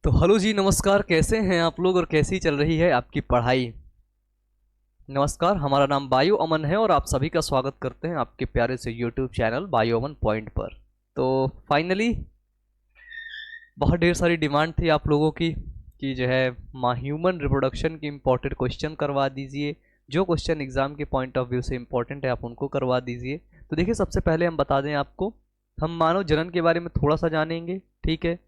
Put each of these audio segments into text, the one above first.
तो हेलो जी, नमस्कार। कैसे हैं आप लोग और कैसी चल रही है आपकी पढ़ाई? नमस्कार, हमारा नाम बायो अमन है और आप सभी का स्वागत करते हैं आपके प्यारे से यूट्यूब चैनल बायो अमन पॉइंट पर। तो फाइनली बहुत ढेर सारी डिमांड थी आप लोगों की कि जो है ह्यूमन रिप्रोडक्शन की इम्पोर्टेंट क्वेश्चन करवा दीजिए। जो क्वेश्चन एग्जाम के पॉइंट ऑफ व्यू से इम्पोर्टेंट है आप उनको करवा दीजिए। तो देखिए, सबसे पहले हम बता दें आपको, हम मानव जनन के बारे में थोड़ा सा जानेंगे, ठीक है।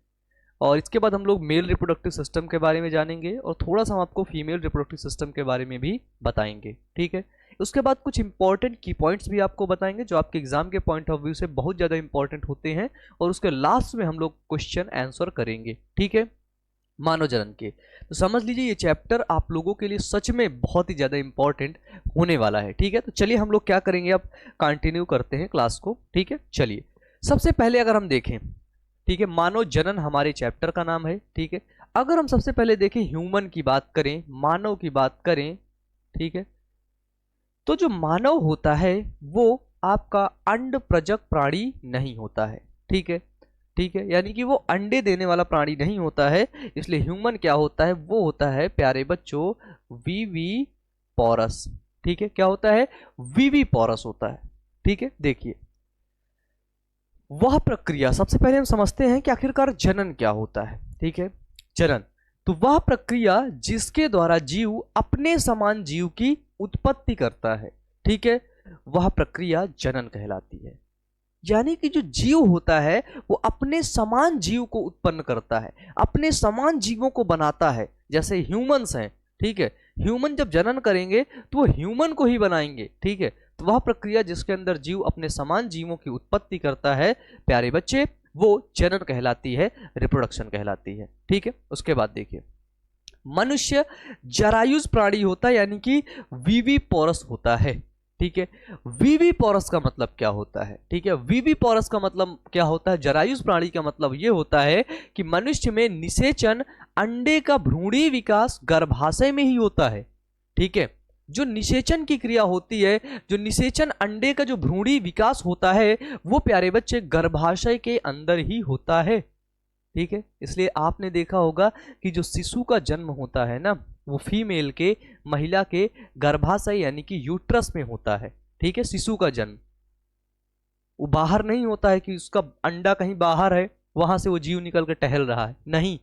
और इसके बाद हम लोग मेल रिप्रोडक्टिव सिस्टम के बारे में जानेंगे और थोड़ा सा हम आपको फीमेल रिप्रोडक्टिव सिस्टम के बारे में भी बताएंगे, ठीक है। उसके बाद कुछ इंपॉर्टेंट की पॉइंट्स भी आपको बताएंगे जो आपके एग्जाम के पॉइंट ऑफ व्यू से बहुत ज़्यादा इंपॉर्टेंट होते हैं और उसके लास्ट में हम लोग क्वेश्चन आंसर करेंगे, ठीक है, मानव जनन के। तो समझ लीजिए, ये चैप्टर आप लोगों के लिए सच में बहुत ही ज़्यादा इंपॉर्टेंट होने वाला है, ठीक है। तो चलिए हम लोग क्या करेंगे, अब कंटिन्यू करते हैं क्लास को, ठीक है। चलिए, सबसे पहले अगर हम देखें, ठीक है, मानव जनन हमारे चैप्टर का नाम है, ठीक है। अगर हम सबसे पहले देखें, ह्यूमन की बात करें, मानव की बात करें, ठीक है, तो जो मानव होता है वो आपका अंड प्रजक प्राणी नहीं होता है, ठीक है, ठीक है। यानी कि वो अंडे देने वाला प्राणी नहीं होता है। इसलिए ह्यूमन क्या होता है, वो होता है प्यारे बच्चों वीवी पॉरस, ठीक है। क्या होता है, वीवी पॉरस होता है, ठीक है। देखिए, वह प्रक्रिया, सबसे पहले हम समझते हैं कि आखिरकार जनन क्या होता है, ठीक है। जनन तो वह प्रक्रिया जिसके द्वारा जीव अपने समान जीव की उत्पत्ति करता है, ठीक है, वह प्रक्रिया जनन कहलाती है। यानी कि जो जीव होता है वो अपने समान जीव को उत्पन्न करता है, अपने समान जीवों को बनाता है। जैसे ह्यूमंस हैं, ठीक है, ह्यूमन जब जनन करेंगे तो वो ह्यूमन को ही बनाएंगे, ठीक है। तो वह प्रक्रिया जिसके अंदर जीव अपने समान जीवों की उत्पत्ति करता है, प्यारे बच्चे, वो जनन कहलाती है, रिप्रोडक्शन कहलाती है, ठीक है। उसके बाद देखिए, मनुष्य जरायुज प्राणी होता है, यानी कि वीवी पोरस होता है, ठीक है। वीवी पोरस का मतलब क्या होता है, ठीक है, वीवी पोरस का मतलब क्या होता है, जरायुज प्राणी का मतलब यह होता है कि मनुष्य में निषेचन, अंडे का भ्रूणीय विकास गर्भाशय में ही होता है, ठीक है। जो निषेचन की क्रिया होती है, जो निषेचन अंडे का जो भ्रूणीय विकास होता है, वो प्यारे बच्चे गर्भाशय के अंदर ही होता है, ठीक है। इसलिए आपने देखा होगा कि जो शिशु का जन्म होता है ना, वो फीमेल के, महिला के गर्भाशय यानी कि यूट्रस में होता है, ठीक है। शिशु का जन्म वो बाहर नहीं होता है कि उसका अंडा कहीं बाहर है, वहां से वो जीव निकल कर टहल रहा है, नहीं,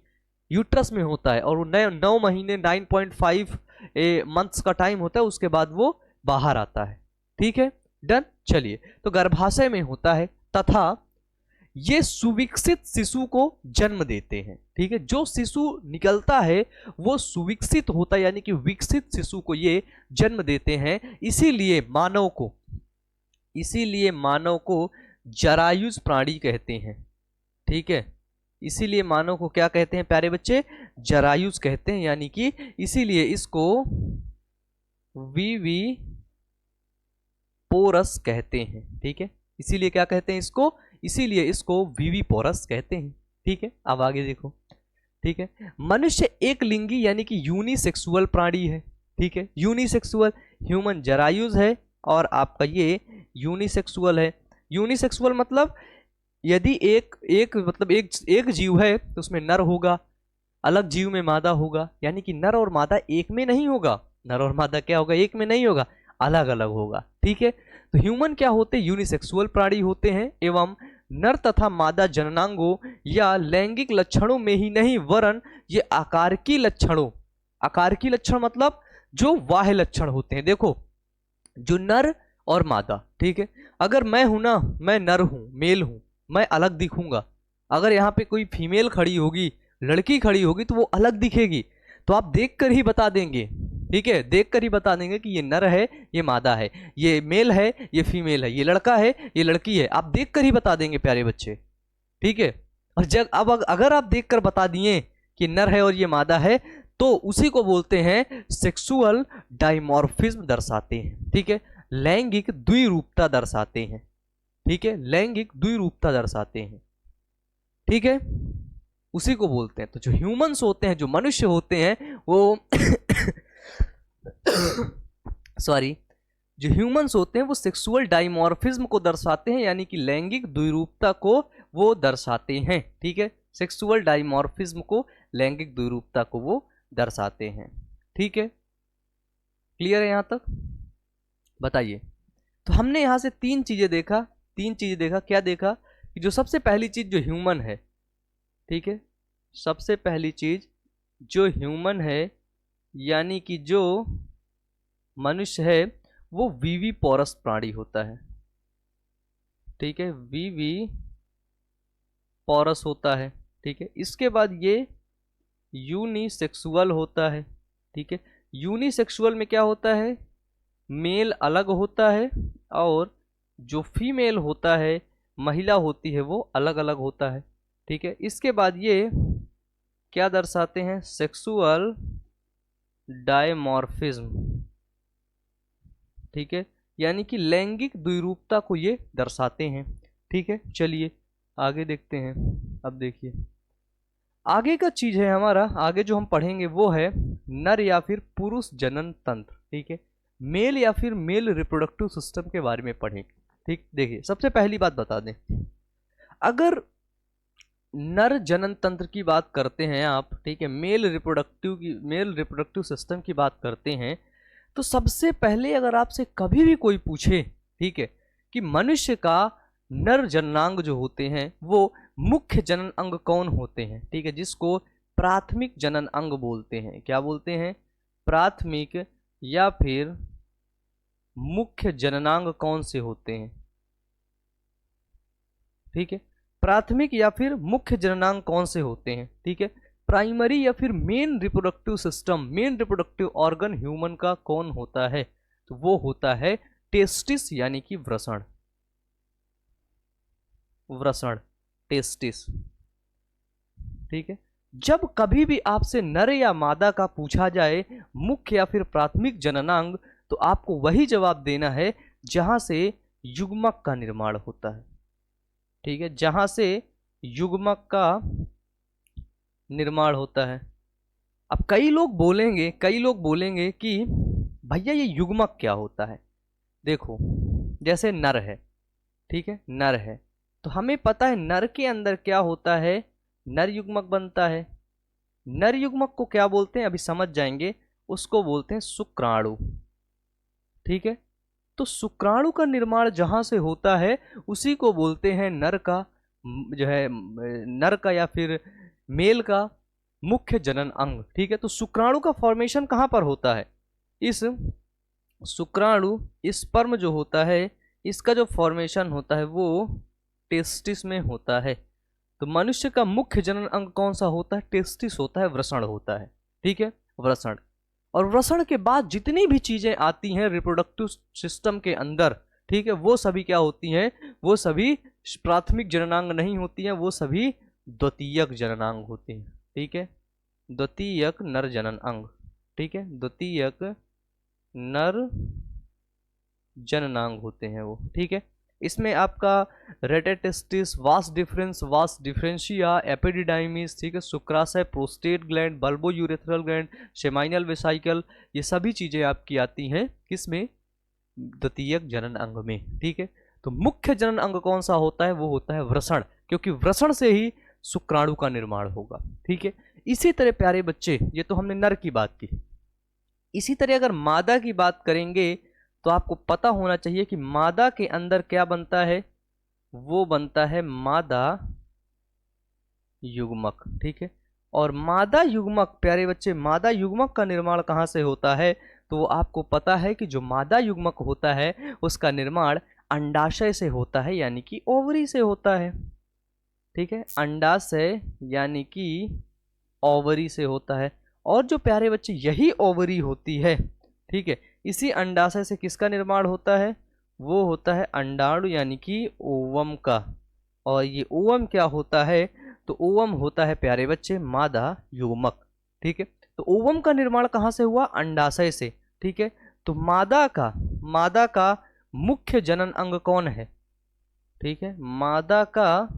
यूट्रस में होता है। और वो 9 महीने 9.5 मंथ्स का टाइम होता है, उसके बाद वो बाहर आता है, ठीक है, डन। चलिए, तो गर्भाशय में होता है तथा ये सुविकसित शिशु को जन्म देते हैं, ठीक है। जो शिशु निकलता है वो सुविकसित होता है, यानी कि विकसित शिशु को ये जन्म देते हैं। इसीलिए मानव को जरायुज प्राणी कहते हैं, ठीक है। इसीलिए मानव को क्या कहते हैं प्यारे बच्चे, जरायुज कहते हैं, यानी कि इसीलिए इसको वीवी पोरस कहते हैं, ठीक है। इसीलिए क्या कहते हैं इसको, इसीलिए इसको वीवी पोरस कहते हैं, ठीक है। अब आगे देखो, ठीक है, मनुष्य एक लिंगी यानी कि यूनिसेक्सुअल प्राणी है, ठीक है। यूनिसेक्सुअल, ह्यूमन जरायुज है और आपका ये यूनिसेक्सुअल है। यूनिसेक्सुअल मतलब यदि एक जीव है तो उसमें नर होगा, अलग जीव में मादा होगा, यानी कि नर और मादा एक में नहीं होगा। नर और मादा क्या होगा, एक में नहीं होगा, अलग अलग होगा, ठीक है। तो ह्यूमन क्या होते हैं, यूनिसेक्सुअल प्राणी होते हैं एवं नर तथा मादा जननांगों या लैंगिक लक्षणों में ही नहीं वरन ये आकारकी लक्षणों, आकारकी लक्षण मतलब जो बाह्य लक्षण होते हैं। देखो, जो नर और मादा, ठीक है, अगर मैं हूं ना, मैं नर हूं, मेल हूं, मैं अलग दिखूंगा। अगर यहाँ पे कोई फीमेल खड़ी होगी, लड़की खड़ी होगी, तो वो अलग दिखेगी, तो आप देखकर ही बता देंगे, ठीक है, देखकर ही बता देंगे कि ये नर है, ये मादा है, ये मेल है, ये फीमेल है, ये लड़का है, ये लड़की है, आप देखकर ही बता देंगे प्यारे बच्चे, ठीक है। और जब अब अगर आप देखकर बता दिए कि नर है और ये मादा है, तो उसी को बोलते हैं सेक्सुअल डाइमॉर्फिज्म दर्शाते हैं, ठीक है, लैंगिक द्विरूपता दर्शाते हैं, ठीक है, लैंगिक द्विरूपता दर्शाते हैं, ठीक है, उसी को बोलते हैं। तो जो ह्यूमंस होते हैं, जो मनुष्य होते हैं, वो सॉरी, जो ह्यूमंस होते हैं वो सेक्सुअल डाइमॉर्फिज्म को दर्शाते हैं, यानी कि लैंगिक द्विरूपता को वो दर्शाते हैं, ठीक है, सेक्सुअल डाइमॉर्फिज्म को लैंगिक द्विरूपता को वो दर्शाते हैं। ठीक है, क्लियर है यहाँ तक? बताइए। तो हमने यहाँ से तीन चीजें देखा। क्या देखा? कि जो सबसे पहली चीज जो ह्यूमन है, ठीक है, सबसे पहली चीज जो ह्यूमन है यानी कि जो मनुष्य है वो वीवी पोरस प्राणी होता है। ठीक है, वीवी पोरस होता है। ठीक है, इसके बाद ये यूनिसेक्सुअल होता है। ठीक है, यूनिसेक्सुअल में क्या होता है? मेल अलग होता है और जो फीमेल होता है, महिला होती है, वो अलग अलग होता है। ठीक है, इसके बाद ये क्या दर्शाते हैं? Sexual dimorphism. ठीक है, यानी कि लैंगिक द्विरूपता को ये दर्शाते हैं। ठीक है, चलिए आगे देखते हैं। अब देखिए आगे का चीज है हमारा, आगे जो हम पढ़ेंगे वो है नर या फिर पुरुष जनन तंत्र। ठीक है, मेल या फिर मेल रिप्रोडक्टिव सिस्टम के बारे में पढ़ेंगे। ठीक, देखिए सबसे पहली बात बता दें, अगर नर जनन तंत्र की बात करते हैं आप, ठीक है, मेल रिप्रोडक्टिव सिस्टम की बात करते हैं, तो सबसे पहले अगर आपसे कभी भी कोई पूछे, ठीक है, कि मनुष्य का नर जननांग जो होते हैं वो मुख्य जनन अंग कौन होते हैं, ठीक है, जिसको प्राथमिक जनन अंग बोलते हैं। क्या बोलते हैं? प्राथमिक या फिर मुख्य जननांग कौन से होते हैं? ठीक है, प्राथमिक या फिर मुख्य जननांग कौन से होते हैं? ठीक है, प्राइमरी या फिर main reproductive system, main reproductive organ human का कौन होता है? तो वो होता है टेस्टिस यानी कि वृषण। टेस्टिस। ठीक है, जब कभी भी आपसे नर या मादा का पूछा जाए मुख्य या फिर प्राथमिक जननांग, तो आपको वही जवाब देना है जहां से युग्मक का निर्माण होता है। ठीक है, जहां से युग्मक का निर्माण होता है। अब कई लोग बोलेंगे कि भैया ये युग्मक क्या होता है? देखो, जैसे नर है, ठीक है, नर है, तो हमें पता है नर के अंदर क्या होता है? नर युग्मक बनता है। नर युग्मक को क्या बोलते हैं? अभी समझ जाएंगे। उसको बोलते हैं शुक्राणु। ठीक है, तो शुक्राणु का निर्माण जहां से होता है उसी को बोलते हैं नर का, जो है नर का या फिर मेल का मुख्य जनन अंग। ठीक है, तो शुक्राणु का फॉर्मेशन कहां पर होता है? इस शुक्राणु, स्पर्म जो होता है, इसका जो फॉर्मेशन होता है वो टेस्टिस में होता है। तो मनुष्य का मुख्य जनन अंग कौन सा होता है? टेस्टिस होता है, वृषण होता है। ठीक है, वृषण। और वृषण के बाद जितनी भी चीजें आती हैं रिप्रोडक्टिव सिस्टम के अंदर, ठीक है, वो सभी क्या होती हैं? वो सभी प्राथमिक जननांग नहीं होती हैं, वो सभी द्वितीयक जननांग होती हैं। ठीक है, द्वितीयक नर जनन अंग। ठीक है, द्वितीयक नर जननांग होते हैं वो। ठीक है, इसमें आपका रेटेटेस्टिस, वास डिफरेंशिया, एपिडिडाइमिस, ठीक है, शुक्राशय, prostate gland, bulbourethral gland, seminal vesicle, ये सभी चीजें आपकी आती हैं किसमें? द्वितीयक जनन अंग में। ठीक है, तो मुख्य जनन अंग कौन सा होता है? वो होता है वृषण, क्योंकि वृषण से ही शुक्राणु का निर्माण होगा। ठीक है, इसी तरह प्यारे बच्चे, ये तो हमने नर की बात की। इसी तरह अगर मादा की बात करेंगे तो आपको पता होना चाहिए कि मादा के अंदर क्या बनता है? वो बनता है मादा युग्मक। ठीक है, और मादा युग्मक, प्यारे बच्चे, मादा युग्मक का निर्माण कहाँ से होता है? तो वो आपको पता है कि जो मादा युग्मक होता है उसका निर्माण अंडाशय से होता है, यानी कि ओवरी से होता है। ठीक है, अंडाशय यानी कि ओवरी से होता है। और जो प्यारे बच्चे यही ओवरी होती है, ठीक है, इसी अंडाशय से किसका निर्माण होता है? वो होता है अंडाणु यानी कि ओवम का। और ये ओवम क्या होता है? तो ओवम होता है प्यारे बच्चे मादा युग्मक। ठीक है, तो ओवम का निर्माण कहाँ से हुआ? अंडाशय से। ठीक है, तो मादा का मुख्य जनन अंग कौन है? ठीक है, मादा का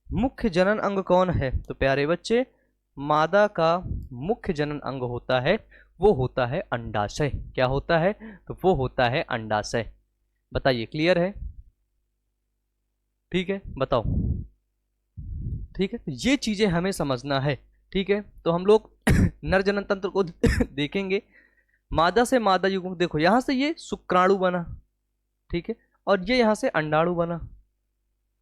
मुख्य जनन अंग कौन है? तो प्यारे बच्चे, मादा का मुख्य जनन अंग होता है, वो होता है अंडाशय। क्या होता है? तो वो होता है अंडाशय। बताइए, क्लियर है? ठीक है, बताओ। ठीक है, तो ये चीजें हमें समझना है। ठीक है, तो हम लोग नर जनन तंत्र को देखेंगे। मादा से मादा युग्म, देखो यहां से ये शुक्राणु बना, ठीक है, और ये यहां से अंडाणु बना।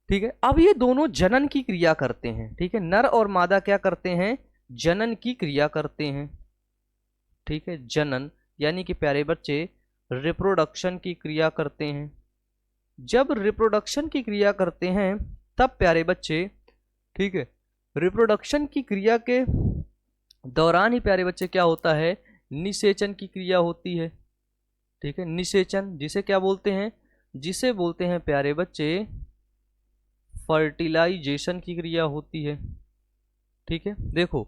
ठीक है, अब ये दोनों जनन की क्रिया करते हैं। ठीक है, नर और मादा क्या करते हैं, जनन की क्रिया करते हैं। ठीक है, जनन यानी कि प्यारे बच्चे रिप्रोडक्शन की क्रिया करते हैं। जब रिप्रोडक्शन की क्रिया करते हैं तब प्यारे बच्चे, ठीक है, रिप्रोडक्शन की क्रिया के दौरान ही प्यारे बच्चे क्या होता है, निषेचन की क्रिया होती है। ठीक है, निषेचन जिसे क्या बोलते हैं, जिसे बोलते हैं प्यारे बच्चे फर्टिलाइजेशन की क्रिया होती है। ठीक है, देखो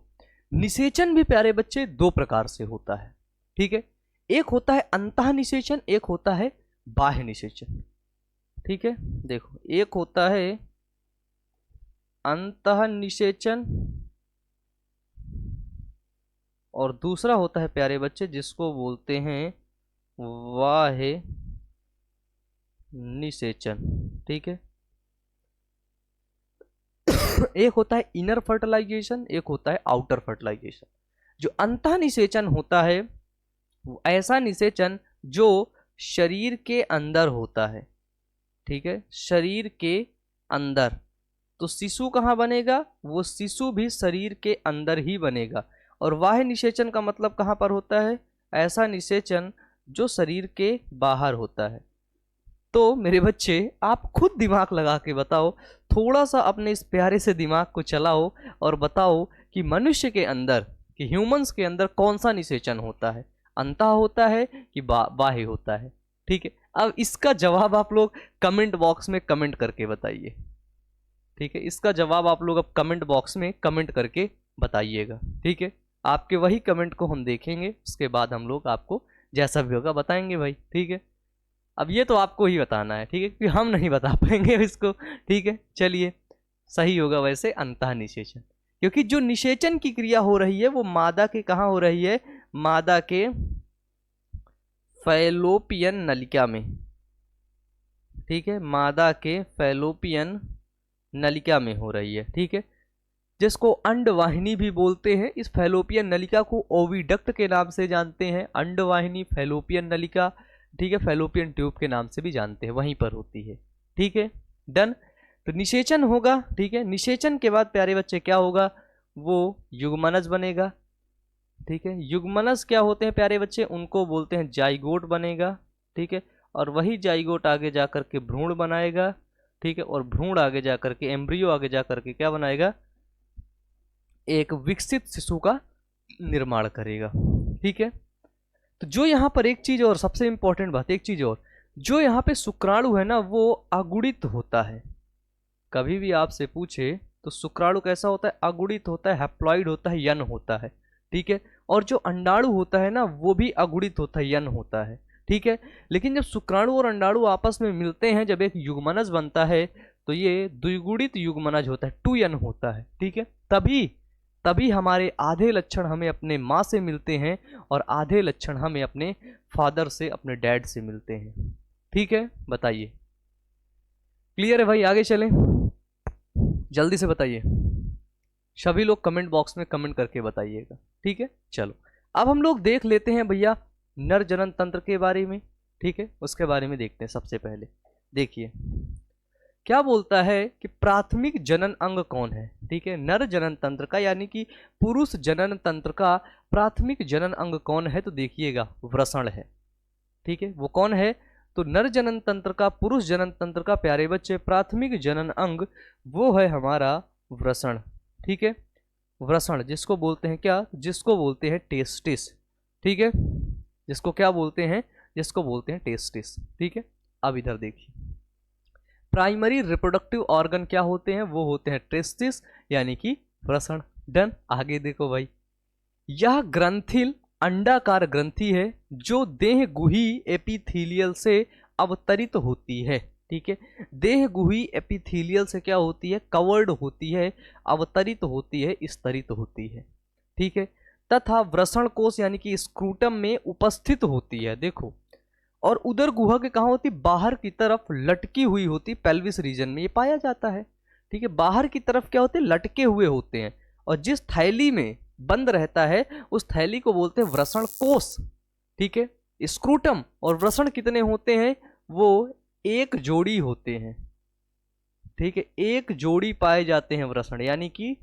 निषेचन भी प्यारे बच्चे दो प्रकार से होता है। ठीक है, एक होता है अंतः निषेचन, एक होता है बाह्य निषेचन। ठीक है, देखो एक होता है अंतः निषेचन और दूसरा होता है प्यारे बच्चे जिसको बोलते हैं बाह्य निषेचन। ठीक है, एक होता है इनर फर्टिलाइजेशन, एक होता है आउटर फर्टिलाइजेशन। जो अंतः निषेचन होता है वो ऐसा निषेचन जो शरीर के अंदर होता है। ठीक है, शरीर के अंदर, तो शिशु कहाँ बनेगा, वो शिशु भी शरीर के अंदर ही बनेगा। और बाह्य निषेचन का मतलब कहाँ पर होता है, ऐसा निषेचन जो शरीर के बाहर होता है। तो मेरे बच्चे आप खुद दिमाग लगा के बताओ, थोड़ा सा अपने इस प्यारे से दिमाग को चलाओ और बताओ कि मनुष्य के अंदर, कि ह्यूमंस के अंदर कौन सा निषेचन होता है, अंतः होता है कि बाह्य होता है। ठीक है, अब इसका जवाब आप लोग कमेंट बॉक्स में कमेंट करके बताइए। ठीक है, इसका जवाब आप लोग अब कमेंट बॉक्स में कमेंट करके बताइएगा। ठीक है, आपके वही कमेंट को हम देखेंगे, उसके बाद हम लोग आपको जैसा भी होगा बताएंगे भाई। ठीक है, अब ये तो आपको ही बताना है। ठीक है, क्योंकि हम नहीं बता पाएंगे इसको। ठीक है, चलिए, सही होगा वैसे अंतः निषेचन, क्योंकि जो निषेचन की क्रिया हो रही है वो मादा के कहाँ हो रही है, मादा के फैलोपियन नलिका में। ठीक है, मादा के फैलोपियन नलिका में हो रही है। ठीक है, जिसको अंडवाहिनी भी बोलते हैं। इस फैलोपियन नलिका को ओविडक्ट के नाम से जानते हैं, अंडवाहिनी, फैलोपियन नलिका। ठीक है, फैलोपियन ट्यूब के नाम से भी जानते हैं, वहीं पर होती है। ठीक है, डन। तो निषेचन होगा। ठीक है, निषेचन के बाद प्यारे बच्चे क्या होगा, वो युग्मनज बनेगा। ठीक है, युग्मनज क्या होते हैं प्यारे बच्चे, उनको बोलते हैं जाइगोट बनेगा। ठीक है, और वही जाइगोट आगे जा करके भ्रूण बनाएगा। ठीक है, और भ्रूण आगे जा करके, एम्ब्रियो आगे जा करके क्या बनाएगा, एक विकसित शिशु का निर्माण करेगा। ठीक है, तो जो यहाँ पर एक चीज और सबसे इंपॉर्टेंट बात, एक चीज और, जो यहाँ पे शुक्राणु है ना वो अगुणित होता है। कभी भी आपसे पूछे तो शुक्राणु कैसा होता है, अगुणित होता है, हैप्लॉइड होता है, यन होता है। ठीक है, और जो अंडाणु होता है ना वो भी अगुणित होता है, यन होता है। ठीक है, लेकिन जब शुक्राणु और अंडाणु आपस में मिलते हैं, जब एक युग्मनज बनता है तो ये द्विगुणित युग्मनज होता है, 2n होता है। ठीक है, तभी तभी हमारे आधे लक्षण हमें अपने माँ से मिलते हैं और आधे लक्षण हमें अपने फादर से, अपने डैड से मिलते हैं। ठीक है, बताइए, क्लियर है भाई, आगे चलें, जल्दी से बताइए, सभी लोग कमेंट बॉक्स में कमेंट करके बताइएगा। ठीक है, चलो अब हम लोग देख लेते हैं भैया नर जनन तंत्र के बारे में। ठीक है, उसके बारे में देखते हैं। सबसे पहले देखिए क्या बोलता है कि प्राथमिक जनन अंग कौन है। ठीक है, नर जनन तंत्र का यानी कि पुरुष जनन तंत्र का प्राथमिक जनन अंग कौन है, तो देखिएगा वृषण है। ठीक है, वो कौन है, तो नर जनन तंत्र का, पुरुष जनन तंत्र का प्यारे बच्चे प्राथमिक जनन अंग वो है हमारा वृषण। ठीक है, वृषण जिसको बोलते हैं क्या, जिसको बोलते हैं टेस्टिस। ठीक है, जिसको क्या बोलते हैं, जिसको बोलते हैं टेस्टिस। ठीक है, अब इधर देखिए प्राइमरी रिप्रोडक्टिव ऑर्गन क्या होते हैं, वो होते हैं टेस्टिस यानी कि वृषण। डन। आगे देखो भाई, यह ग्रंथिल अंडाकार ग्रंथि है जो देह गुही एपिथीलियल से अवतरित होती है। ठीक है, देह गुही एपिथीलियल से क्या होती है, कवर्ड होती है, अवतरित होती है, स्तरित होती है। ठीक है, तथा वृषण कोश यानी कि स्क्रूटम में उपस्थित होती है। देखो और उदर गुहा के कहाँ होती, बाहर की तरफ लटकी हुई होती, पेल्विस रीजन में ये पाया जाता है। ठीक है, बाहर की तरफ क्या होते हैं, लटके हुए होते हैं। और जिस थैली में बंद रहता है उस थैली को बोलते हैं वृषण कोष। ठीक है, स्क्रूटम और वृषण कितने होते हैं, वो एक जोड़ी होते हैं। ठीक है, एक जोड़ी पाए जाते हैं वृषण, यानी कि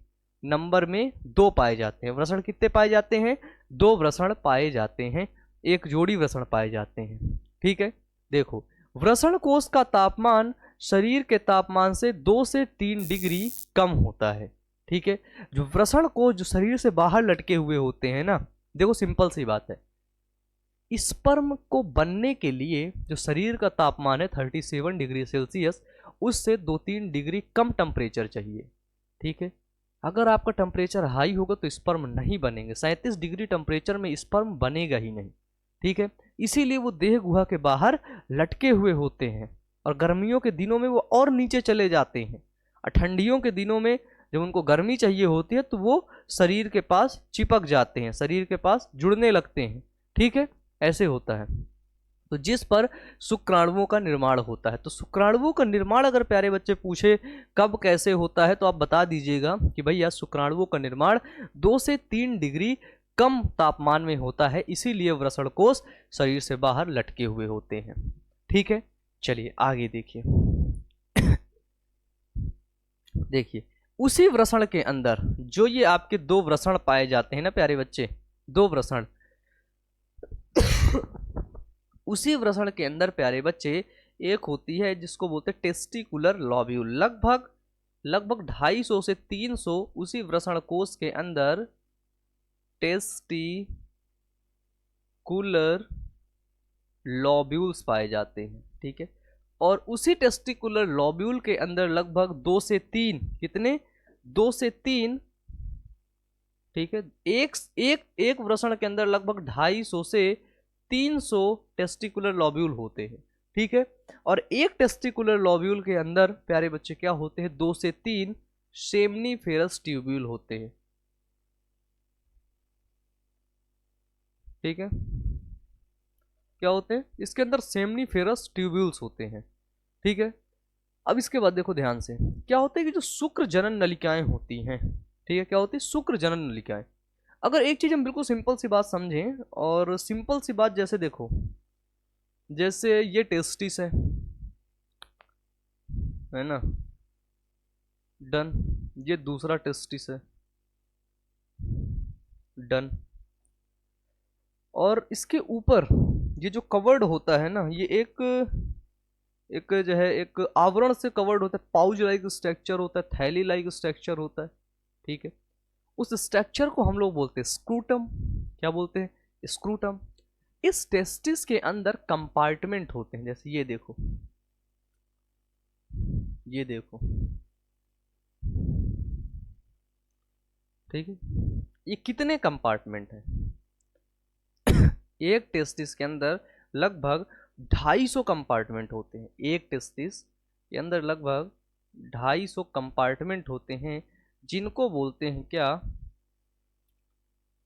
नंबर में 2 पाए जाते हैं। वृषण कितने पाए जाते हैं, 2 वृषण पाए जाते हैं, एक जोड़ी वृषण पाए जाते हैं। ठीक है, देखो वृषण कोष का तापमान शरीर के तापमान से 2 से 3 डिग्री कम होता है। ठीक है, जो वृषण कोष जो शरीर से बाहर लटके हुए होते हैं ना, देखो सिंपल सी बात है, स्पर्म को बनने के लिए जो शरीर का तापमान है 37 डिग्री सेल्सियस, उससे 2-3 डिग्री कम टेम्परेचर चाहिए। ठीक है, अगर आपका टेम्परेचर हाई होगा तो स्पर्म नहीं बनेंगे, 37 डिग्री टेम्परेचर में स्पर्म बनेगा ही नहीं। ठीक है, इसीलिए वो देह गुहा के बाहर लटके हुए होते हैं, और गर्मियों के दिनों में वो और नीचे चले जाते हैं, और ठंडियों के दिनों में जब उनको गर्मी चाहिए होती है तो वो शरीर के पास चिपक जाते हैं, शरीर के पास जुड़ने लगते हैं। ठीक है, ऐसे होता है। तो जिस पर शुक्राणुओं का निर्माण होता है, तो शुक्राणुओं का निर्माण अगर प्यारे बच्चे पूछे कब कैसे होता है तो आप बता दीजिएगा कि भैया शुक्राणुओं का निर्माण 2 से 3 डिग्री कम तापमान में होता है, इसीलिए वृषण कोष शरीर से बाहर लटके हुए होते हैं। ठीक है, चलिए आगे देखिए। देखिए उसी वृषण के अंदर जो ये आपके 2 वृषण पाए जाते हैं ना प्यारे बच्चे, 2 वृषण, उसी वृषण के अंदर प्यारे बच्चे एक होती है जिसको बोलते हैं टेस्टिकुलर लॉब्यूल। लगभग 250 से 300 उसी वृषण कोष के अंदर टेस्टिकुलर लॉब्यूल्स पाए जाते हैं। ठीक है, और उसी टेस्टिकुलर लॉब्यूल के अंदर लगभग 2 से 3, कितने, 2 से 3, ठीक है, एक वृषण के अंदर लगभग 250 से 300 टेस्टिकुलर लॉब्यूल होते हैं। ठीक है, और एक टेस्टिकुलर लॉब्यूल के अंदर प्यारे बच्चे क्या होते हैं, 2 से 3 सेमनीफेरस ट्यूब्यूल होते हैं। ठीक है, क्या होते हैं, इसके अंदर सेमनीफेरस ट्यूब्यूल्स होते हैं। ठीक है, अब इसके बाद देखो ध्यान से, क्या होता है कि जो शुक्र जनन नलिकाएं होती हैं, ठीक है, क्या होती है, शुक्र जनन नलिकाएं। अगर एक चीज हम बिल्कुल सिंपल सी बात समझें, और सिंपल सी बात जैसे देखो, जैसे ये टेस्टिस है ना, डन, ये दूसरा टेस्टिस है, डन, और इसके ऊपर ये जो कवर्ड होता है ना, ये एक जो है एक आवरण से कवर्ड होता है, पाउच लाइक स्ट्रक्चर होता है, थैली लाइक स्ट्रक्चर होता है। ठीक है, उस स्ट्रक्चर को हम लोग बोलते हैं स्क्रूटम। क्या बोलते हैं, स्क्रूटम। इस टेस्टिस के अंदर कंपार्टमेंट होते हैं, जैसे ये देखो, ये देखो, ठीक है, ये कितने कंपार्टमेंट हैं, एक टेस्टिस के अंदर लगभग 250 कंपार्टमेंट होते हैं। एक टेस्टिस के अंदर लगभग 250 कंपार्टमेंट होते हैं, जिनको बोलते हैं क्या,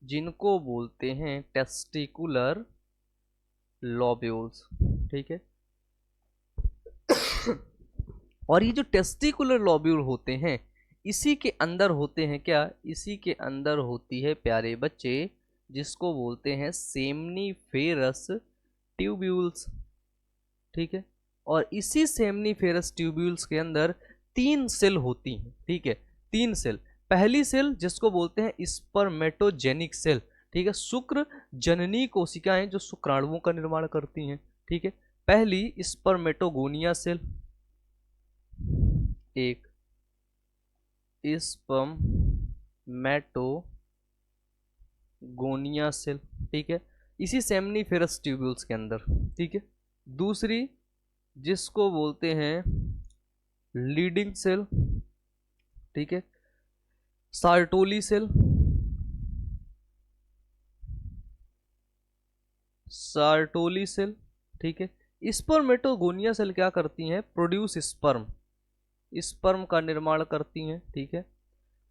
जिनको बोलते हैं टेस्टिकुलर लॉब्यूल्स। ठीक है, और ये जो टेस्टिकुलर लॉब्यूल होते हैं, इसी के अंदर होते हैं क्या, इसी के अंदर होती है प्यारे बच्चे, जिसको बोलते हैं सेमनीफेरस ट्यूब्यूल्स। ठीक है, और इसी सेमनीफेरस ट्यूब्यूल्स के अंदर 3 सेल होती हैं। ठीक है, 3 सेल। पहली सेल जिसको बोलते हैं स्पर्मेटोजेनिक सेल। ठीक है, शुक्र जननी कोशिकाएं जो शुक्राणुओं का निर्माण करती हैं। ठीक है, पहली स्पर्मेटोगोनिया सेल, एक स्पर्मेटोगोनिया सेल। ठीक है, इसी सेमनीफेरस ट्यूब्यूल्स के अंदर। ठीक है, दूसरी जिसको बोलते हैं लीडिंग सेल। ठीक है, सार्टोली सेल, सार्टोली सेल। ठीक है, स्पर्मेटोगोनिया सेल क्या करती हैं, प्रोड्यूस स्पर्म, स्पर्म का निर्माण करती हैं। ठीक है,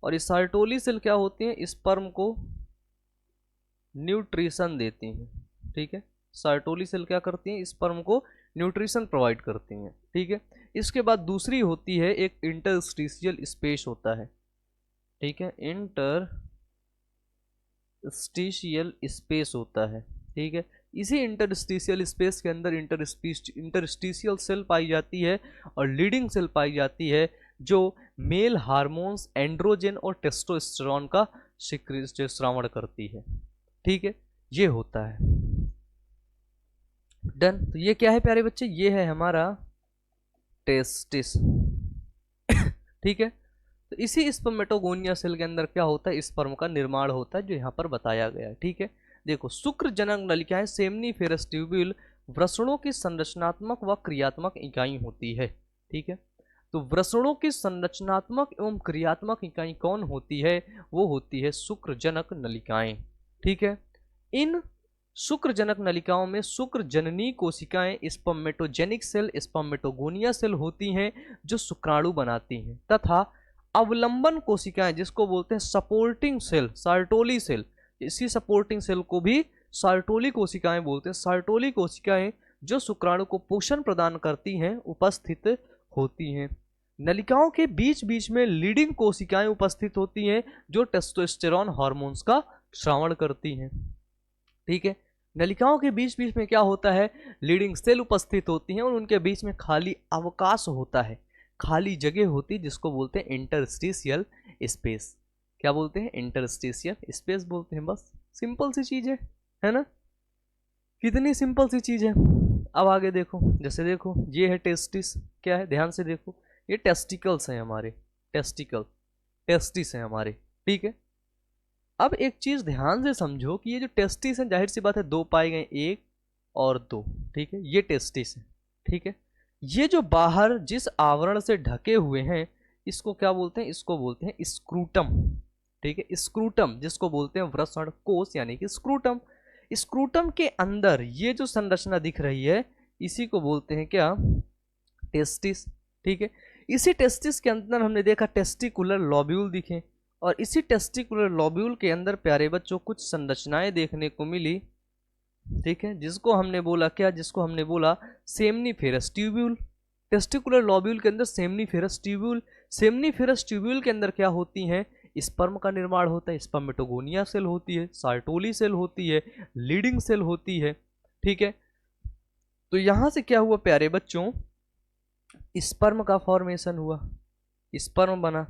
और ये सार्टोली सेल क्या होती हैं, स्पर्म को न्यूट्रिशन देती हैं। ठीक है, सर्टोली सेल क्या करती हैं, स्पर्म को न्यूट्रिशन प्रोवाइड करती हैं। ठीक है, इसके बाद दूसरी होती है एक इंटरस्टिशियल स्पेस होता है। ठीक है, इंटरस्टिशियल स्पेस होता है। ठीक है, इसी इंटरस्टिशियल स्पेस के अंदर इंटरस्टिशियल सेल पाई जाती है और लीडिंग सेल पाई जाती है जो मेल हार्मोन्स एंड्रोजन और टेस्टोस्टेरोन का श्रावण करती है। ठीक है, ये होता है। डन। तो ये क्या है प्यारे बच्चे, ये है हमारा टेस्टिस। ठीक है, तो इसी स्पर्मेटोगोनिया सेल के अंदर क्या होता है, स्पर्म का निर्माण होता है जो यहाँ पर बताया गया है। ठीक है, देखो शुक्र जनक नलिकाएं सेमनीफेरस ट्यूब्यूल वृषणों की संरचनात्मक व क्रियात्मक इकाई होती है। ठीक है, तो वृषणों की संरचनात्मक एवं क्रियात्मक इकाई कौन होती है, वो होती है शुक्रजनक नलिकाएं। ठीक है, इन शुक्रजनक नलिकाओं में शुक्र जननी कोशिकाएं स्पर्मेटोजेनिक सेल स्पर्मेटोगोनिया सेल होती हैं जो शुक्राणु बनाती हैं, तथा अवलंबन कोशिकाएं जिसको बोलते हैं सपोर्टिंग सेल सार्टोली सेल, इसी सपोर्टिंग सेल को भी सार्टोली कोशिकाएं बोलते हैं। सार्टोली कोशिकाएं जो शुक्राणु को पोषण प्रदान करती हैं उपस्थित होती हैं। नलिकाओं के बीच बीच में लीडिंग कोशिकाएं उपस्थित होती हैं जो टेस्टोस्टेरोन हार्मोन्स का श्रावण करती हैं। ठीक है, नलिकाओं के बीच बीच में क्या होता है, लीडिंग सेल उपस्थित होती हैं और उनके बीच में खाली अवकाश होता है, खाली जगह होती है जिसको बोलते हैं इंटरस्टिशियल स्पेस। क्या बोलते हैं, इंटरस्टिशियल स्पेस बोलते हैं। बस सिंपल सी चीज है ना, कितनी सिंपल सी चीज है। अब आगे देखो, जैसे देखो ये है टेस्टिस, क्या है ध्यान से देखो, ये टेस्टिकल्स हैं हमारे, टेस्टिस हैं हमारे। ठीक है, अब एक चीज ध्यान से समझो कि ये जो टेस्टिस है, जाहिर सी बात है दो पाए गए, एक और दो। ठीक है, ये टेस्टिस है। ठीक है, ये जो बाहर जिस आवरण से ढके हुए हैं इसको क्या बोलते हैं, इसको बोलते हैं स्क्रूटम। ठीक है, स्क्रूटम जिसको बोलते हैं वृषण कोश यानी कि स्क्रूटम। स्क्रूटम के अंदर ये जो संरचना दिख रही है इसी को बोलते हैं क्या, टेस्टिस। ठीक है, इसी टेस्टिस के अंदर हमने देखा टेस्टिकुलर लॉब्यूल दिखे और इसी टेस्टिकुलर लॉब्यूल के अंदर प्यारे बच्चों कुछ संरचनाएं देखने को मिली। ठीक है, जिसको हमने बोला क्या, जिसको हमने बोला सेमनीफेरस ट्यूब्यूल। टेस्टिकुलर लॉब्यूल के अंदर सेमनीफेरस ट्यूब्यूल, सेमनीफेरस ट्यूब्यूल के अंदर क्या होती हैं, स्पर्म का निर्माण होता है, स्पर्मेटोगोनिया सेल होती है, सार्टोली सेल होती है, लीडिंग सेल होती है। ठीक है, तो यहां से क्या हुआ प्यारे बच्चों, स्पर्म का फॉर्मेशन हुआ, स्पर्म बना।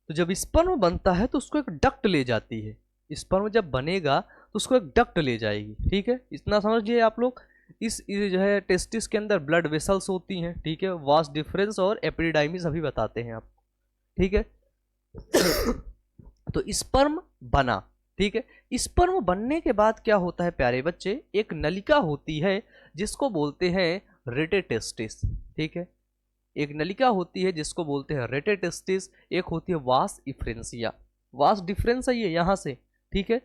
तो जब स्पर्म बनता है तो उसको एक डक्ट ले जाती है, स्पर्म जब बनेगा तो उसको एक डक्ट ले जाएगी। ठीक है, इतना समझिए आप लोग। इस जो है टेस्टिस के अंदर ब्लड वेसल्स होती हैं। ठीक है, वास डिफरेंस और एपिडिडाइमिस अभी बताते हैं आपको। ठीक है, तो स्पर्म बना। ठीक है, स्पर्म बनने के बाद क्या होता है प्यारे बच्चे, एक नलिका होती है जिसको बोलते हैं रेटेटेस्टिस। ठीक है, एक नलिका होती है जिसको बोलते हैं रेटेटेस्टिस, एक होती है वास इफ्रेंसिया। वास डिफरेंस है ये यहाँ से। ठीक है,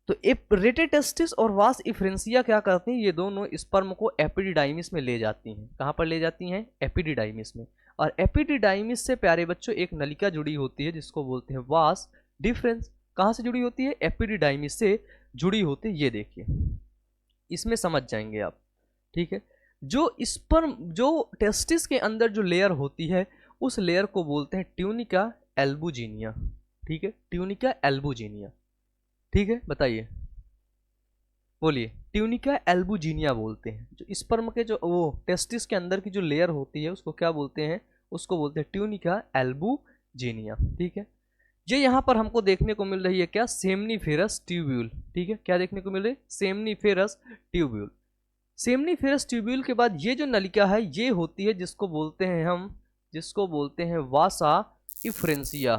तो रेटेटेस्टिस और वास इफ्रेंसिया क्या करती हैं, ये दोनों स्पर्म को एपिडिडाइमिस में ले जाती हैं। कहाँ पर ले जाती हैं, एपिडिडाइमिस में। और एपिडिडाइमिस से प्यारे बच्चों एक नलिका जुड़ी होती है जिसको बोलते हैं वास डिफरेंस। कहाँ से जुड़ी होती है, एपिडिडाइमिस से जुड़ी होती है। ये देखिए, इसमें समझ जाएंगे आप। ठीक है, जो स्पर्म जो टेस्टिस के अंदर जो लेयर होती है उस लेयर को बोलते हैं ट्यूनिका एल्बुजिनिया। ठीक है, ट्यूनिका एल्बुजिनिया। ठीक है, बताइए, बोलिए। ट्यूनिका एल्बुजिनिया बोलते हैं जो स्पर्म के जो वो टेस्टिस के अंदर की जो लेयर होती है उसको क्या बोलते हैं, उसको बोलते हैं ट्यूनिका एल्बुजिनिया। ठीक है, ये यहाँ पर हमको देखने को मिल रही है क्या, सेमनीफेरस ट्यूब्यूल। ठीक है, क्या देखने को मिल रही है, सेमनीफेरस ट्यूब्यूल। सेमनीफेरस ट्यूब्यूल के बाद ये जो नलिका है ये होती है जिसको बोलते हैं हम, जिसको बोलते हैं वासा इफ्रेंसिया,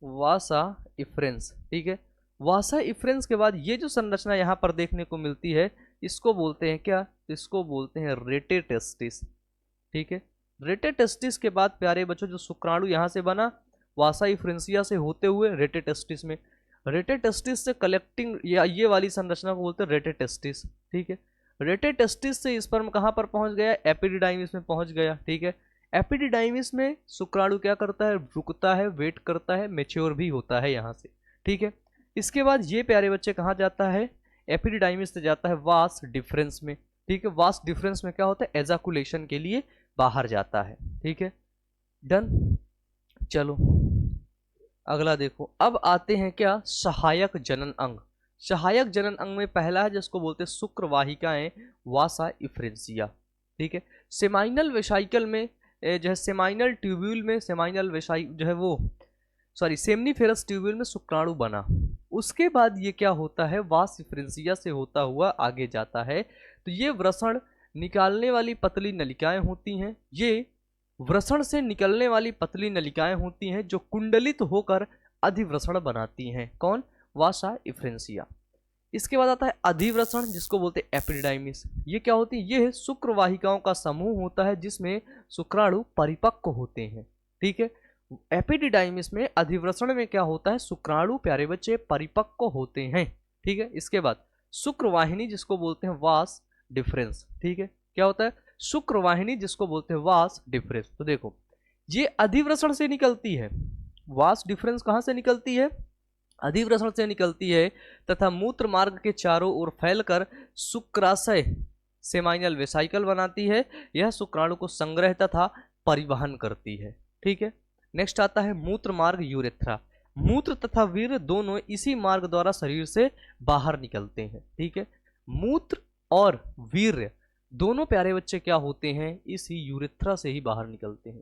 वासा इफ्रेंस। ठीक है, वासा इफ्रेंस के बाद ये जो संरचना यहाँ पर देखने को मिलती है इसको बोलते हैं क्या, इसको बोलते हैं रेटेटेस्टिस। ठीक है, रेटेटेस्टिस के बाद प्यारे बच्चों जो शुक्राणु यहाँ से बना वासा इफ्रेंसिया से होते हुए रेटेटेस्टिस में, रेटेटेस्टिस से कलेक्टिंग या ये वाली संरचना को बोलते हैं रेटेटेस्टिस। ठीक है, रेटेटेस्टिस से स्पर्म कहाँ पर पहुंच गया, एपिडिडाइमिस में पहुंच गया। ठीक है, एपिडिडाइमिस में शुक्राणु क्या करता है, रुकता है, वेट करता है, मैच्योर भी होता है यहाँ से। ठीक है, इसके बाद ये प्यारे बच्चे कहाँ जाता है, एपिडिडाइमिस से जाता है वास डिफरेंस में। ठीक है, वास डिफरेंस में क्या होता है, एजाकुलेशन के लिए बाहर जाता है। ठीक है, डन। चलो अगला देखो, अब आते हैं क्या, सहायक जनन अंग। सहायक जनन अंग में पहला है जिसको बोलते हैं शुक्र वाहिकाएं, वासा इफ्रेंसिया। ठीक है, सेमाइनल वेसाइकल में जो है सेमाइनल ट्यूब्यूल में, सेमाइनल वेसाइ जो है वो सॉरी सेमनीफेरस ट्यूब्यूल में शुक्राणु बना। उसके बाद ये क्या होता है, वास इफ्रेंसिया से होता हुआ आगे जाता है। तो ये वृषण निकालने वाली पतली नलिकाएं होती हैं। ये वृषण से निकलने वाली पतली नलिकाएं होती हैं जो कुंडलित होकर अधिवृषण बनाती हैं। कौन, वासा इफ्रेंसिया। इसके बाद आता है अधिवृषण जिसको बोलते हैं एपिडिडाइमिस। ये क्या होती है, ये शुक्र वाहिकाओं का समूह होता है जिसमें शुक्राणु परिपक्व होते हैं। ठीक है, एपिडिडाइमिस में अधिवृषण में क्या होता है, शुक्राणु प्यारे बच्चे परिपक्व होते हैं। ठीक है, इसके बाद शुक्रवाहिनी जिसको बोलते हैं वास डिफरेंस। ठीक है, क्या होता है, शुक्रवाहिनी जिसको बोलते हैं वास डिफरेंस। तो देखो ये अधिवृषण से निकलती है, वास डिफरेंस कहां से निकलती है, अधिवृषण से निकलती है, तथा मूत्र मार्ग के चारों ओर फैलकर शुक्राशय सेमाइनल वेसाइकल बनाती है। यह शुक्राणु को संग्रह तथा परिवहन करती है। ठीक है, नेक्स्ट आता है मूत्र मार्ग यूरेथ्रा। मूत्र तथा वीर्य दोनों इसी मार्ग द्वारा शरीर से बाहर निकलते हैं। ठीक है, मूत्र और वीर्य दोनों प्यारे बच्चे क्या होते हैं, इसी यूरेथ्रा से ही बाहर निकलते हैं।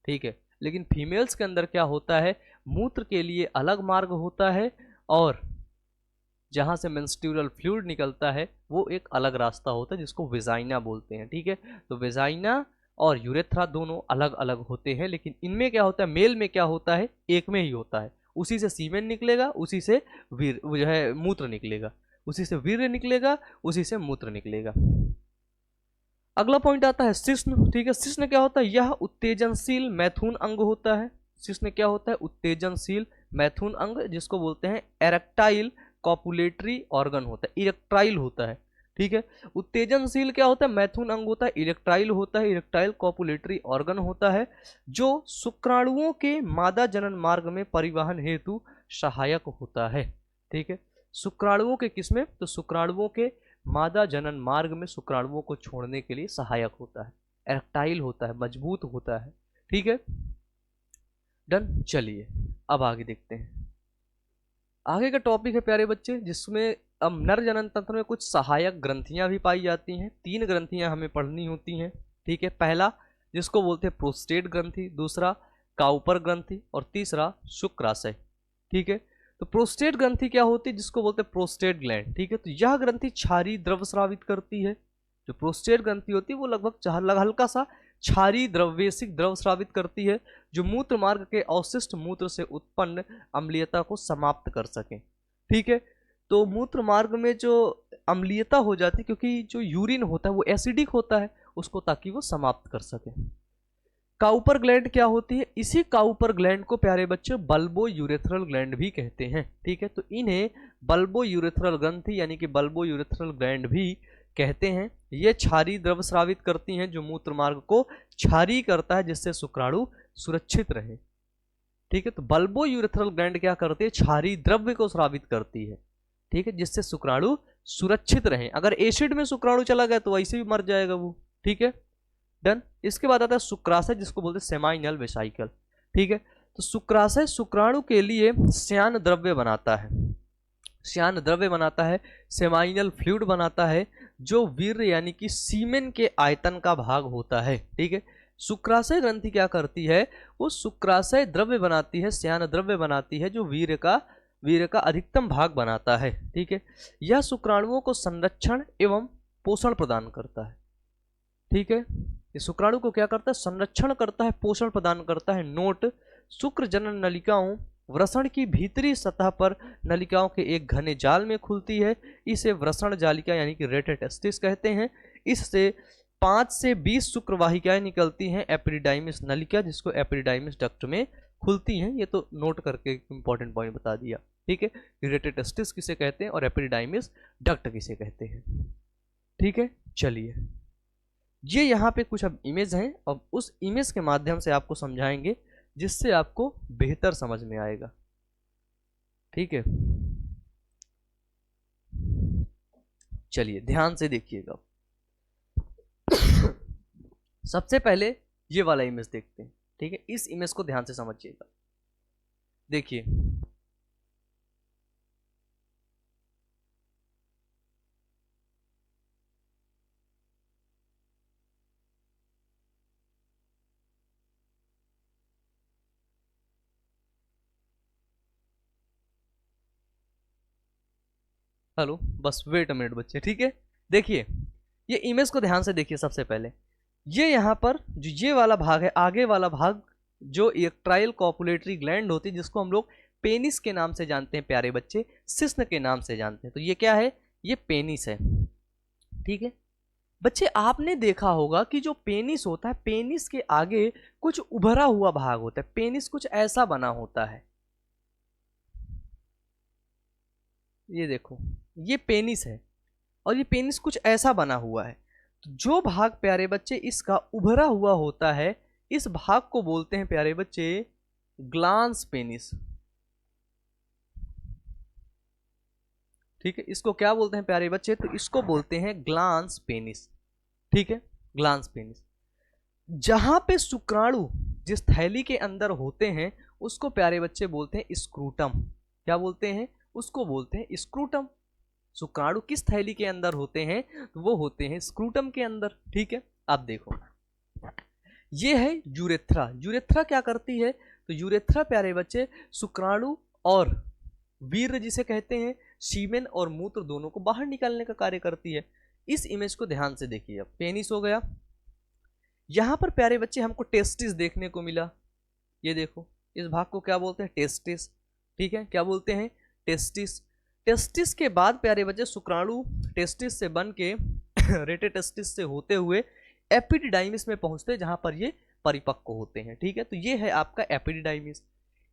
ठीक है, लेकिन फीमेल्स के अंदर क्या होता है, मूत्र के लिए अलग मार्ग होता है और जहां से मेंस्ट्रुअल फ्लूइड निकलता है वो एक अलग रास्ता होता है जिसको वेजाइना बोलते हैं। ठीक है, तो वेजाइना और यूरेथ्रा दोनों अलग अलग होते हैं, लेकिन इनमें क्या होता है, मेल में क्या होता है, एक में ही होता है। उसी से सीमेन निकलेगा, उसी से वीर जो है मूत्र निकलेगा, उसी से वीर्य निकलेगा, उसी से मूत्र निकलेगा। अगला पॉइंट आता है शिश्न। ठीक है, शिश्न क्या होता है, यह उत्तेजनशील मैथुन अंग होता है। शिश्न क्या होता है, उत्तेजनशील मैथुन अंग जिसको बोलते हैं एरेक्टाइल कॉपुलेटरी ऑर्गन होता है, इरेक्टाइल होता है। ठीक है, उत्तेजनशील क्या होता है, मैथुन अंग होता है, इरेक्टाइल होता है, इरेक्टाइल कॉपुलेटरी ऑर्गन होता है जो शुक्राणुओं के मादा जनन मार्ग में परिवहन हेतु सहायक होता है। ठीक है, शुक्राणुओं के किसमें, तो शुक्राणुओं के मादा जनन मार्ग में शुक्राणुओं को छोड़ने के लिए सहायक होता है, एरेक्टाइल होता है, मजबूत होता है। ठीक है, डन। चलिए अब आगे देखते हैं। आगे का टॉपिक है प्यारे बच्चे जिसमें अब नर जनन तंत्र में कुछ सहायक ग्रंथियां भी पाई जाती हैं। 3 ग्रंथियां हमें पढ़नी होती हैं। ठीक है, पहला जिसको बोलते हैं प्रोस्टेट ग्रंथि, दूसरा काउपर ग्रंथि और तीसरा शुक्राशय। ठीक है, तो प्रोस्टेट ग्रंथि क्या होती है, जिसको बोलते हैं प्रोस्टेट ग्लैंड। ठीक है, तो यह ग्रंथि क्षारीय द्रव स्रावित करती है। जो प्रोस्टेट ग्रंथि होती है वो लगभग हल्का सा क्षारीय द्रव्यसिक द्रव स्रावित करती है जो मूत्र मार्ग के अवशिष्ट मूत्र से उत्पन्न अम्लीयता को समाप्त कर सके। ठीक है, तो मूत्र मार्ग में जो अम्लीयता हो जाती है, क्योंकि जो यूरिन होता है वो एसिडिक होता है, उसको ताकि वो समाप्त कर सके। काउपर ग्लैंड क्या होती है, इसी काउपर ग्लैंड को प्यारे बच्चे बल्बो यूरेथ्रल ग्लैंड भी कहते हैं। ठीक है, तो इन्हें बल्बो यूरेथ्रल ग्रंथि यानी कि बल्बो यूरेथ्रल ग्लैंड भी कहते हैं। ये क्षारीय द्रव स्रावित करती हैं जो मूत्र मार्ग को क्षारीय करता है जिससे शुक्राणु सुरक्षित रहे। ठीक है, तो बल्बो यूरेथ्रल ग्लैंड क्या करती है, क्षारीय द्रव्य को स्रावित करती है। ठीक है, जिससे शुक्राणु सुरक्षित रहे। अगर एसिड में शुक्राणु चला गया तो वैसे भी मर जाएगा वो। ठीक है, डन। इसके बाद आता है शुक्राशय जिसको बोलते हैं सेमाइनल वेसाइकल। ठीक है, तो शुक्राशय शुक्राणु के लिए श्यान द्रव्य बनाता है, श्यान द्रव्य बनाता है, सेमाइनल फ्लूइड बनाता है जो वीर्य यानी कि सीमेन के आयतन का भाग होता है। ठीक है, शुक्राशय ग्रंथि क्या करती है, वो शुक्राशय द्रव्य बनाती है, श्यान द्रव्य बनाती है जो वीर्य का अधिकतम भाग बनाता है। ठीक है, यह शुक्राणुओं को संरक्षण एवं पोषण प्रदान करता है। ठीक है, ये शुक्राणु को क्या करता है, संरक्षण करता है, पोषण प्रदान करता है। नोट, शुक्र जनन नलिकाओं वृषण की भीतरी सतह पर नलिकाओं के एक घने जाल में खुलती है। इसे वृषण जालिका यानी कि रेटेटेस्टिस कहते हैं। इससे 5 से 20 शुक्र वाहिकाएं निकलती हैं एपिडिडाइमिस नलिका जिसको एपिडिडाइमिस डक्ट में खुलती हैं। ये तो नोट करके इंपॉर्टेंट पॉइंट बता दिया। ठीक है, रेटेटेस्टिस किसे कहते हैं और एपिडिडाइमिस डक्ट किसे कहते हैं। ठीक है, चलिए ये यहाँ पे कुछ अब इमेज हैं, अब उस इमेज के माध्यम से आपको समझाएंगे जिससे आपको बेहतर समझ में आएगा। ठीक है, चलिए ध्यान से देखिएगा। सबसे पहले ये वाला इमेज देखते हैं, ठीक है। इस इमेज को ध्यान से समझिएगा। देखिए हेलो, बस वेट अ मिनट बच्चे, ठीक है। देखिए ये इमेज को ध्यान से देखिए। सबसे पहले ये यहाँ पर जो ये वाला भाग है, आगे वाला भाग, जो इरेक्टाइल कॉपुलेटरी ग्लैंड होती है, जिसको हम लोग पेनिस के नाम से जानते हैं प्यारे बच्चे, शिश्न के नाम से जानते हैं। तो ये क्या है? ये पेनिस है, ठीक है। बच्चे आपने देखा होगा कि जो पेनिस होता है, पेनिस के आगे कुछ उभरा हुआ भाग होता है। पेनिस कुछ ऐसा बना होता है, ये देखो, ये पेनिस है और ये पेनिस कुछ ऐसा बना हुआ है। तो जो भाग प्यारे बच्चे इसका उभरा हुआ होता है, इस भाग को बोलते हैं प्यारे बच्चे ग्लांस पेनिस, ठीक है। इसको क्या बोलते हैं प्यारे बच्चे? तो इसको बोलते हैं ग्लांस पेनिस, ठीक है, ग्लांस पेनिस। जहां पे शुक्राणु जिस थैली के अंदर होते हैं उसको प्यारे बच्चे बोलते हैं स्क्रूटम। क्या बोलते हैं? उसको बोलते हैं स्क्रूटम। शुक्राणु किस थैली के अंदर होते हैं? तो वो होते हैं स्क्रूटम के अंदर, ठीक है। अब देखो ये है यूरेथ्रा। यूरेथ्रा क्या करती है? तो यूरेथ्रा प्यारे बच्चे शुक्राणु और वीर्य जिसे कहते हैं, सीमेन और मूत्र दोनों को बाहर निकालने का कार्य करती है। इस इमेज को ध्यान से देखिए। अब पेनिस हो गया, यहां पर प्यारे बच्चे हमको टेस्टिस देखने को मिला। ये देखो, इस भाग को क्या बोलते हैं? टेस्टिस, ठीक है। क्या बोलते हैं? टेस्टिस। टेस्टिस के बाद प्यारे बच्चे शुक्राणु टेस्टिस से बन के रेटे टेस्टिस से होते हुए एपिडिडाइमिस में पहुंचते हैं, जहां पर ये परिपक्व होते हैं, ठीक है। तो ये है आपका एपिडिडाइमिस।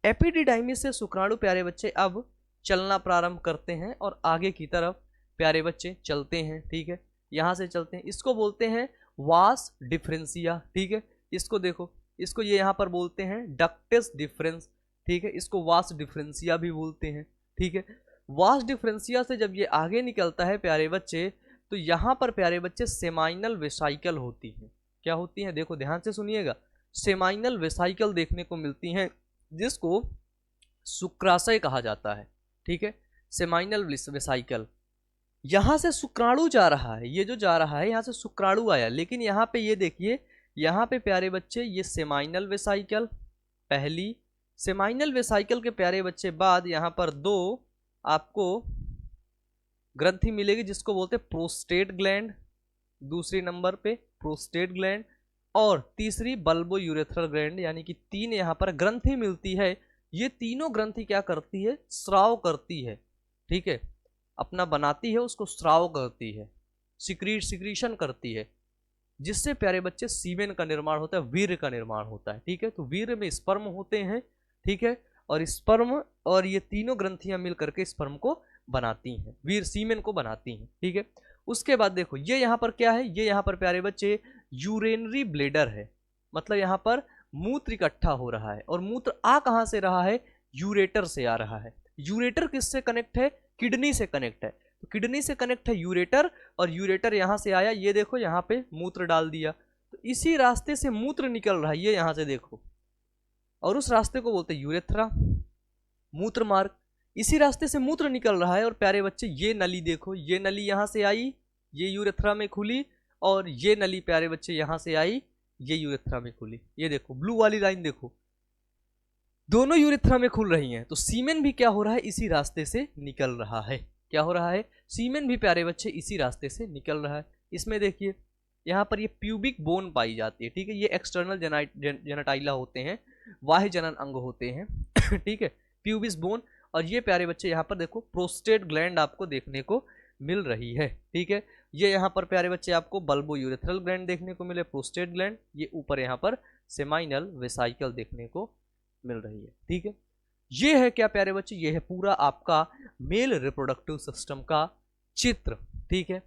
एपिडिडाइमिस से शुक्राणु प्यारे बच्चे अब चलना प्रारंभ करते हैं और आगे की तरफ प्यारे बच्चे चलते हैं, ठीक है। यहां से चलते हैं, इसको बोलते हैं वास डिफरेंसिया, ठीक है। इसको देखो, इसको ये यहां पर बोलते हैं डक्टिस डिफरेंस, ठीक है। इसको वास डिफरेंसिया भी बोलते हैं, ठीक है। वास डिफरेंसिया से जब ये आगे निकलता है प्यारे बच्चे, तो यहां पर प्यारे बच्चे सेमाइनल वेसाइकल होती है। क्या होती है? देखो ध्यान से सुनिएगा, सेमाइनल वेसाइकल देखने को मिलती हैं, जिसको शुक्राशय कहा जाता है, ठीक है। सेमाइनल वेसाइकल, यहां से शुक्राणु जा रहा है, ये जो जा रहा है यहां से शुक्राणु आया, लेकिन यहां पे ये देखिए, यहां पे प्यारे बच्चे ये सेमाइनल वेसाइकल पहली, सेमाइनल वेसाइकल के प्यारे बच्चे बाद यहां पर दो आपको ग्रंथि मिलेगी, जिसको बोलते हैं प्रोस्टेट ग्लैंड, दूसरी नंबर पे प्रोस्टेट ग्लैंड, और तीसरी बल्बो यूरेथ्रल ग्लैंड, यानी कि तीन यहां पर ग्रंथि मिलती है। ये तीनों ग्रंथि क्या करती है? स्राव करती है, ठीक है। अपना बनाती है, उसको स्राव करती है, सिक्रीशन करती है, जिससे प्यारे बच्चे सीमेन का निर्माण होता है, वीर्य का निर्माण होता है, ठीक है। तो वीर्य में स्पर्म होते हैं, ठीक है, और स्पर्म और ये तीनों ग्रंथियां मिल करके स्पर्म को बनाती हैं, वीर सीमेन को बनाती हैं, ठीक है। उसके बाद देखो ये यहाँ पर क्या है? ये यहाँ पर प्यारे बच्चे यूरेनरी ब्लेडर है, मतलब यहाँ पर मूत्र इकट्ठा हो रहा है, और मूत्र आ कहाँ से रहा है? यूरेटर से आ रहा है। यूरेटर किससे कनेक्ट है? किडनी से कनेक्ट है। तो किडनी से कनेक्ट है यूरेटर, और यूरेटर यहाँ से आया, ये देखो यहाँ पे मूत्र डाल दिया, तो इसी रास्ते से मूत्र निकल रहा है, ये यहाँ से देखो, और उस रास्ते को बोलते हैं यूरेथ्रा, मूत्र मार्ग। इसी रास्ते से मूत्र निकल रहा है, और प्यारे बच्चे ये नली देखो, ये नली यहाँ से आई, ये यूरेथ्रा में खुली, और ये नली प्यारे बच्चे यहाँ से आई, ये यूरेथ्रा में खुली। ये देखो ब्लू वाली लाइन देखो, दोनों यूरेथ्रा में खुल रही हैं। तो सीमेन भी क्या हो रहा है? इसी रास्ते से निकल रहा है। क्या हो रहा है? सीमेन भी प्यारे बच्चे इसी रास्ते से निकल रहा है। इसमें देखिए यहाँ पर ये प्यूबिक बोन पाई जाती है, ठीक है। ये एक्सटर्नल जेनेटाइला होते हैं, बाह्य जनन अंग होते हैं, ठीक है, प्यूबिस बोन। और ये प्यारे बच्चे यहाँ पर देखो प्रोस्टेट ग्लैंड आपको देखने को मिल रही है, ठीक है। ये यहाँ पर प्यारे बच्चे आपको बल्बो यूरेथ्रल ग्लैंड देखने को मिले, प्रोस्टेट ग्लैंड, ये ऊपर यहाँ पर सेमाइनल वेसाइकल देखने को मिल रही है, ठीक है। ये है क्या प्यारे बच्चे? ये है पूरा आपका मेल रिप्रोडक्टिव सिस्टम का चित्र, ठीक है,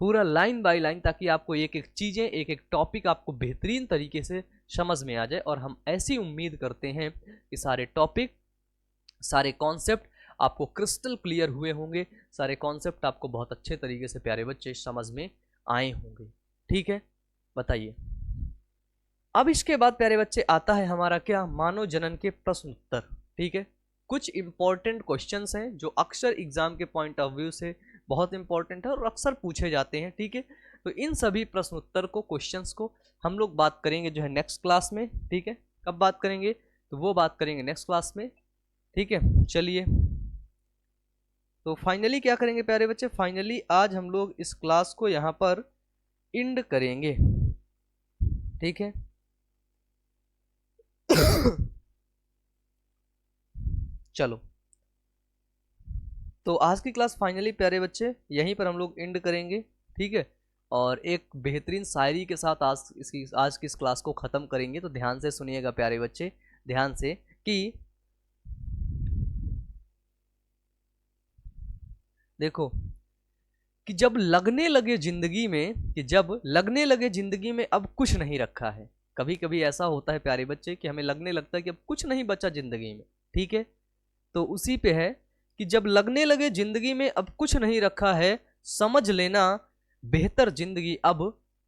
पूरा लाइन बाय लाइन, ताकि आपको एक एक चीजें, एक एक टॉपिक आपको बेहतरीन तरीके से समझ में आ जाए। और हम ऐसी उम्मीद करते हैं कि सारे टॉपिक, सारे कॉन्सेप्ट आपको क्रिस्टल क्लियर हुए होंगे, सारे कॉन्सेप्ट आपको बहुत अच्छे तरीके से प्यारे बच्चे समझ में आए होंगे। ठीक है, बताइए। अब इसके बाद प्यारे बच्चे आता है हमारा क्या, मानव जनन के प्रश्न उत्तर। ठीक है, कुछ इंपॉर्टेंट क्वेश्चंस हैं जो अक्सर एग्जाम के पॉइंट ऑफ व्यू से बहुत इंपॉर्टेंट है और अक्सर पूछे जाते हैं। ठीक है, तो इन सभी प्रश्न उत्तर को, क्वेश्चंस को हम लोग बात करेंगे जो है नेक्स्ट क्लास में। ठीक है, कब बात करेंगे, तो वो बात करेंगे नेक्स्ट क्लास में। ठीक है, चलिए तो फाइनली क्या करेंगे प्यारे बच्चे, फाइनली आज हम लोग इस क्लास को यहाँ पर एंड करेंगे। ठीक है चलो, तो आज की क्लास फाइनली प्यारे बच्चे यहीं पर हम लोग एंड करेंगे। ठीक है, और एक बेहतरीन शायरी के साथ आज की इस क्लास को ख़त्म करेंगे। तो ध्यान से सुनिएगा प्यारे बच्चे, ध्यान से, कि देखो कि जब लगने लगे जिंदगी में, कि जब लगने लगे जिंदगी में अब कुछ नहीं रखा है। कभी कभी ऐसा होता है प्यारे बच्चे कि हमें लगने लगता है कि अब कुछ नहीं बचा जिंदगी में। ठीक है, तो उसी पे है कि जब लगने लगे जिंदगी में अब कुछ नहीं रखा है, समझ लेना बेहतर जिंदगी अब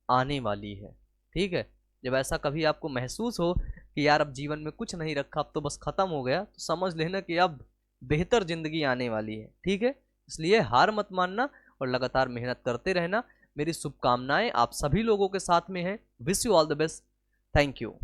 आने वाली है। ठीक है, जब ऐसा कभी आपको महसूस हो कि यार अब जीवन में कुछ नहीं रखा, अब तो बस खत्म हो गया, तो समझ लेना कि अब बेहतर जिंदगी आने वाली है। ठीक है, इसलिए हार मत मानना और लगातार मेहनत करते रहना। मेरी शुभकामनाएं आप सभी लोगों के साथ में है। Wish you all the best. Thank you.